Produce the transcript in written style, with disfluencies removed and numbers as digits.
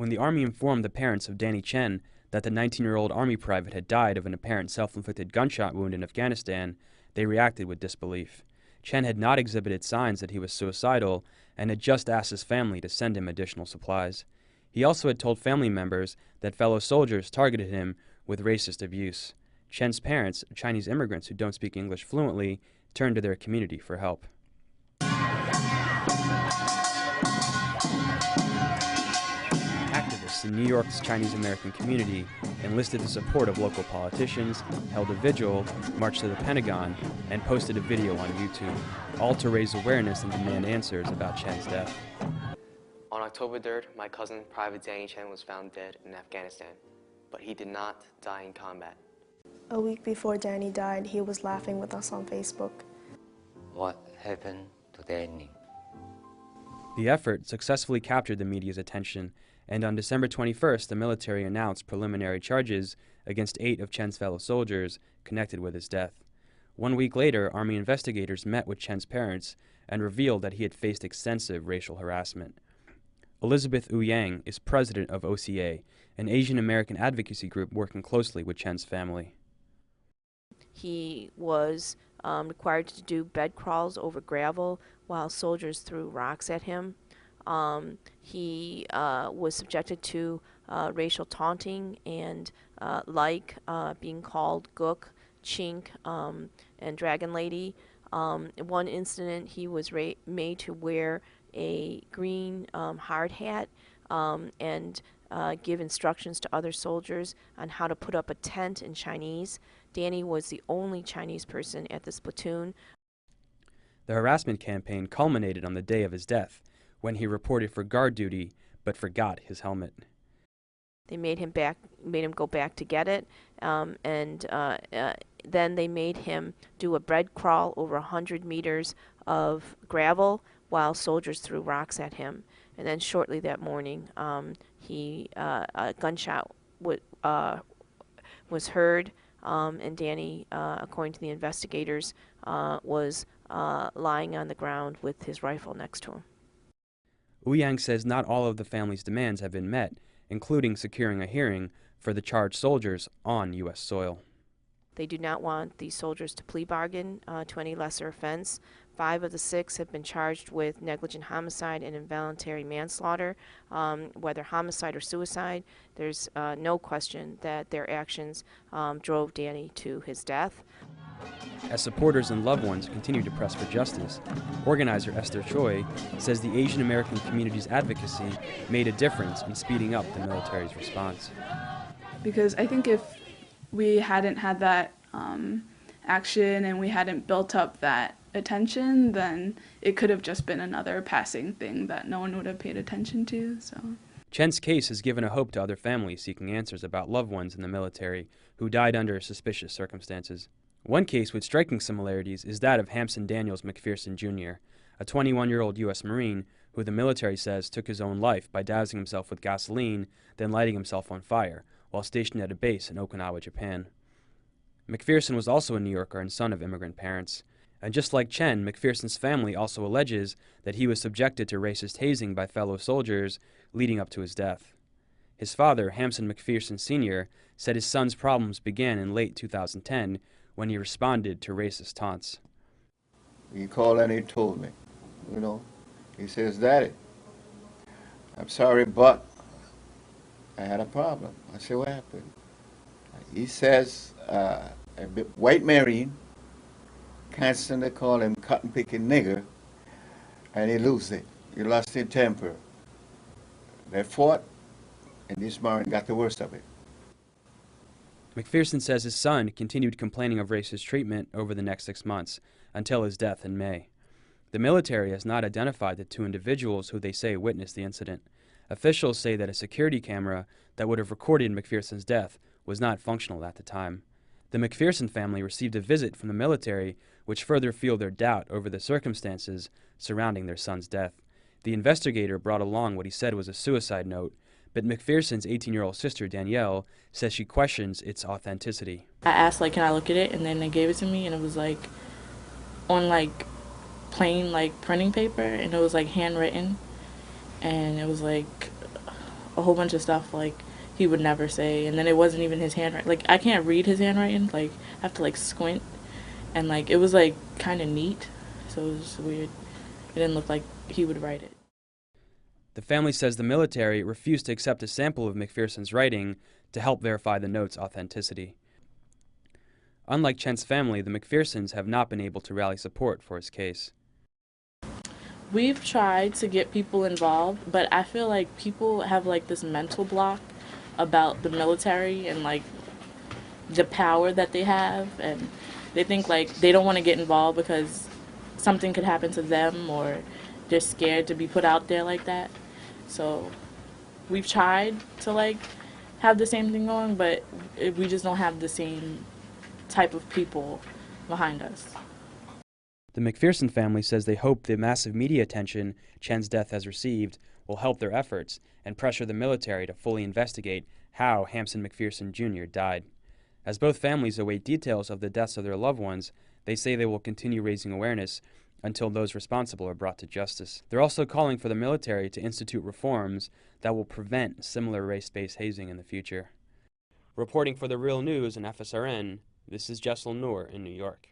When the Army informed the parents of Danny Chen that the 19-year-old Army private had died of an apparent self-inflicted gunshot wound in Afghanistan, they reacted with disbelief. Chen had not exhibited signs that he was suicidal and had just asked his family to send him additional supplies. He also had told family members that fellow soldiers targeted him with racist abuse. Chen's parents, Chinese immigrants who don't speak English fluently, turned to their community for help. Activists in New York's Chinese-American community enlisted the support of local politicians, held a vigil, marched to the Pentagon, and posted a video on YouTube, all to raise awareness and demand answers about Chen's death. On October 3rd, my cousin, Private Danny Chen, was found dead in Afghanistan, but he did not die in combat. A week before Danny died, he was laughing with us on Facebook. What happened to Danny? The effort successfully captured the media's attention, and on December 21st, the military announced preliminary charges against 8 of Chen's fellow soldiers connected with his death. 1 week later, Army investigators met with Chen's parents and revealed that he had faced extensive racial harassment. Elizabeth Wu Yang is president of OCA, an Asian American advocacy group working closely with Chen's family. He was required to do bed crawls over gravel while soldiers threw rocks at him. He was subjected to racial taunting and being called Gook, Chink, and Dragon Lady. In one incident, he was made to wear a green hard hat and give instructions to other soldiers on how to put up a tent in Chinese. Danny was the only Chinese person at this platoon. The harassment campaign culminated on the day of his death, when he reported for guard duty but forgot his helmet. They made him go back to get it, and then they made him do a bread crawl over 100 meters of gravel while soldiers threw rocks at him. And then shortly that morning, a gunshot was heard, and Danny, according to the investigators, was lying on the ground with his rifle next to him. Wu Yang says not all of the family's demands have been met, including securing a hearing for the charged soldiers on U.S. soil. They do not want these soldiers to plea bargain to any lesser offense. 5 of the 6 have been charged with negligent homicide and involuntary manslaughter. Whether homicide or suicide, there's no question that their actions drove Danny to his death. As supporters and loved ones continue to press for justice, organizer Esther Choi says the Asian American community's advocacy made a difference in speeding up the military's response. Because I think if we hadn't had that action and we hadn't built up that attention, then it could have just been another passing thing that no one would have paid attention to. Chen's case has given a hope to other families seeking answers about loved ones in the military who died under suspicious circumstances. One case with striking similarities is that of Hampson Daniels McPherson Jr., a 21-year-old U.S. Marine who the military says took his own life by dousing himself with gasoline, then lighting himself on fire, while stationed at a base in Okinawa, Japan. McPherson was also a New Yorker and son of immigrant parents. And just like Chen, McPherson's family also alleges that he was subjected to racist hazing by fellow soldiers leading up to his death. His father, Hampson McPherson Sr., said his son's problems began in late 2010 when he responded to racist taunts. He called and he told me, he says, "Daddy, I'm sorry, but I had a problem." I said, "What happened?" He says, a white Marine constantly call him cotton-picking nigger, and he lost it. He lost his temper. They fought, and this Marine got the worst of it. McPherson says his son continued complaining of racist treatment over the next 6 months, until his death in May. The military has not identified the 2 individuals who they say witnessed the incident. Officials say that a security camera that would have recorded McPherson's death was not functional at the time. The McPherson family received a visit from the military, which further fueled their doubt over the circumstances surrounding their son's death. The investigator brought along what he said was a suicide note, but McPherson's 18-year-old sister, Danielle, says she questions its authenticity. I asked, can I look at it? And then they gave it to me, and it was, on, plain, printing paper, and it was, handwritten. And it was, a whole bunch of stuff like he would never say, and then it wasn't even his handwriting. Like I can't read his handwriting. Like I have to like squint, and like it was like kind of neat, so it was just weird. It didn't look like he would write it. The family says the military refused to accept a sample of McPherson's writing to help verify the note's authenticity. Unlike Chen's family, the McPhersons have not been able to rally support for his case. We've tried to get people involved, but I feel like people have like this mental block about the military and like the power that they have, and they think like they don't want to get involved because something could happen to them, or they're scared to be put out there like that. So we've tried to like have the same thing going, but we just don't have the same type of people behind us. The McPherson family says they hope the massive media attention Chen's death has received will help their efforts and pressure the military to fully investigate how Hampson McPherson Jr. died. As both families await details of the deaths of their loved ones, they say they will continue raising awareness until those responsible are brought to justice. They're also calling for the military to institute reforms that will prevent similar race-based hazing in the future. Reporting for The Real News and FSRN, this is Jesselyn Noor in New York.